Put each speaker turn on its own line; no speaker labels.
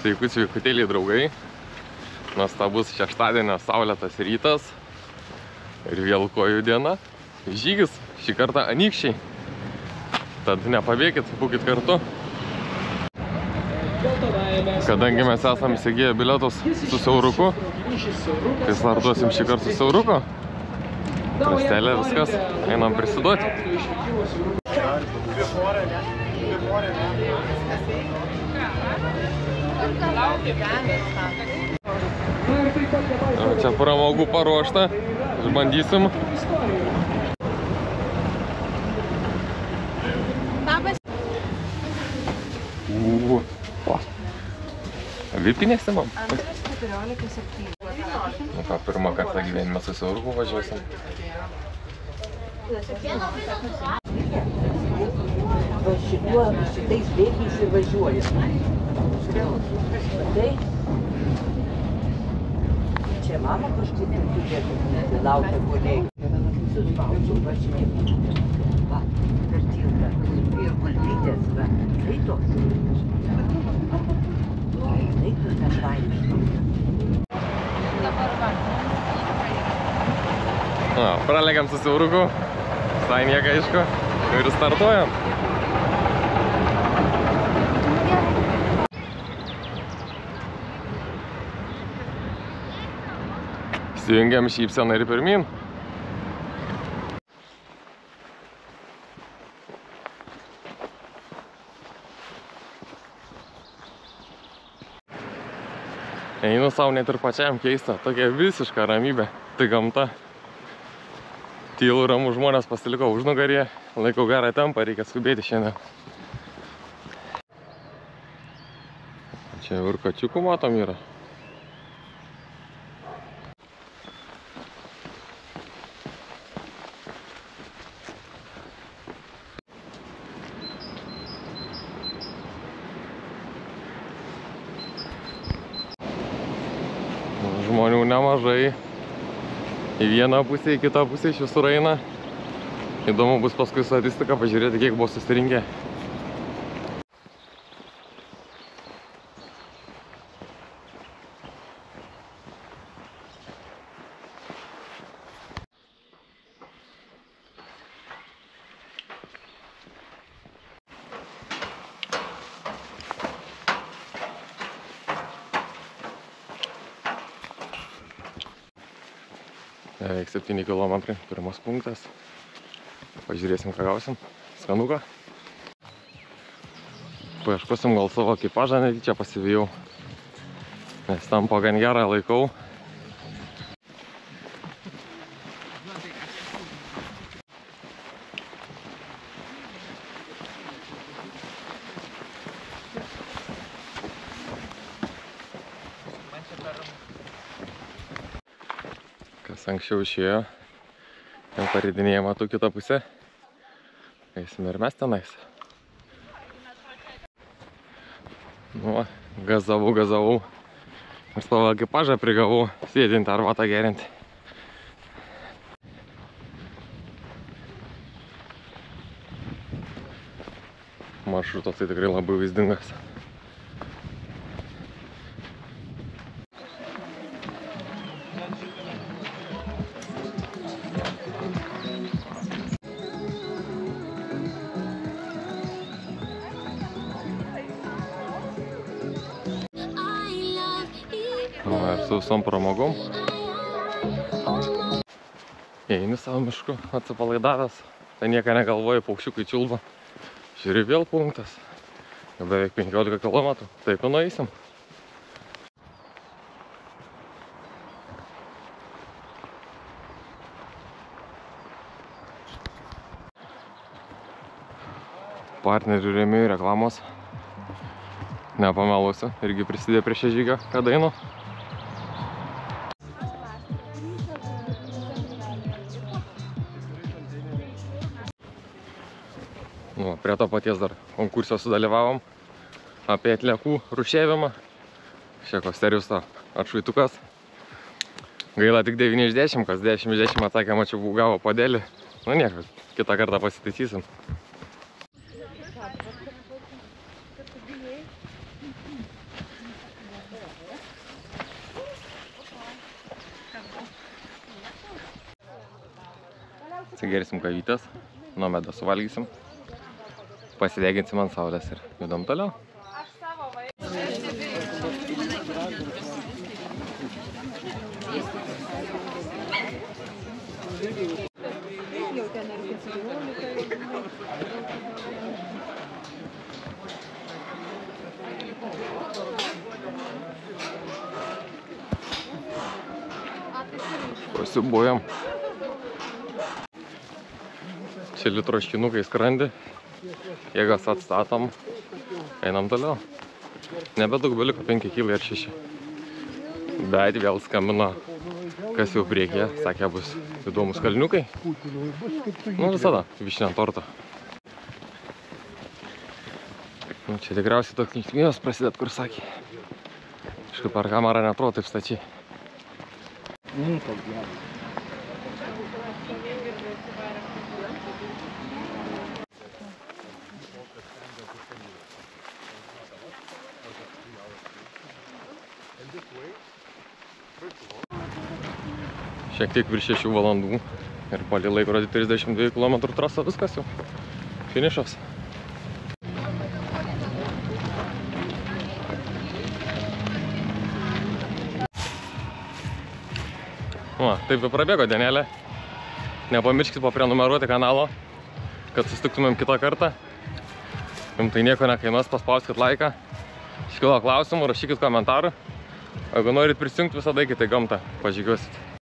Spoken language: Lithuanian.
Sveikutėliai draugai. Nuostabus šeštadienio saulėtas rytas ir vėl kojų diena. Žygis šį kartą anykščiai. Tad nepabėkit, būkit kartu. Kadangi mes esam įsigiję bilietus su siauruku, tai startuosim šį kartą su siauruku. Rastelė viskas, einam prisiduoti. Čia pramogų paruošta, išbandysim. Vipinėsi, mam?
14,7.
Nu ką, pirmą kartą gyvenime su siauruku važiuosim.
Va šitais bėgiais ir važiuoja. Matai? Čia mama kažkaip turėtų laukia kolegį. Suspaudžiu, va šitaip. Va, per tiltą. Ir gulbytės, va. Tai toks. Tai tu nepaaiškinu.
Pralegiam su siauruku. Visai nieka aišku. Ir startuojam. Įsijungiam šypseną ir pirmin. Einu savo net ir pačiam keista, tokia visiška ramybė, tai gamta. Tylų ramų žmonės pasiliko užnugaryje, laikau gerą tempą, reikia skubėti šiandien. Čia ir kačiukų matom yra. Žmonių nemažai. Į vieną pusę, į kitą pusę iš visur eina. Įdomu bus paskui statistiką pažiūrėti, kiek buvo susirinkę. Beveik 7 kilometrai, pirmas punktas. Pažiūrėsim, ką gausim. Skanuką. Paieškosim gal savo ekipažą, netyčia pasivijau. Nes tam po gan gerą laikau. Kas anksčiau išėjo, ten paridinėjama tų kitą pusę. Eisim ir mes tenais. Nu, gazavau. Ir savo ekipažą prigavau, sėdinti arbatą gerinti. Maršrutas tai tikrai labai vaizdingas. Ir su visom pramogom. Eini savo mišku, atsipalaidavęs. Tai nieko negalvoju, paukščiukai čiulba. Žiūri, vėl punktas. Jau beveik 15 km. Taip jau nueisim. Partnerių rėmėjų reklamos. Nepameluosiu, irgi prisidėjo prie šio žygio, kad einu. Nu, prie to paties dar konkurso sudalyvavom apie atliekų rūšiavimą. Šieko Steriuso atšvaitukas. Gaila tik 9 iš 10, kas 10 iš 10 atsakė, mačiau, gavo podėlį. Nu nieko, kitą kartą pasitaisysim. Atsigersim kavytės, nuo medą suvalgysim, pasideginsim ant saulės ir judam toliau. Pasibojam. Čili troškinukai skrandi, jėgas atstatom, einam toliau. Nebedaug beliko, 5 kg ir 6. Bet vėl skambino, kas jau priekyje, sakė, bus įdomus kalniukai. Nu visada, vyšinė ant torto. Nu, čia tikriausiai toks linksmybės prasidėt, kur sakė. Kažkaip per kamerą neatrodo taip stačiai. Šiek tiek virš 6 valandų ir palei laikrodį 32 km trasa, viskas jau. Finišas. Va, taip ir prabėgo dienelė. Nepamirškit paprenumeruoti kanalo, kad susitiktumėm kitą kartą. Jums tai nieko nekainuos, paspauskit laiką. Iškilo klausimų, rašykit komentarų. Jeigu norit prisijungti, visada eikite į gamtą, pažygiuosit.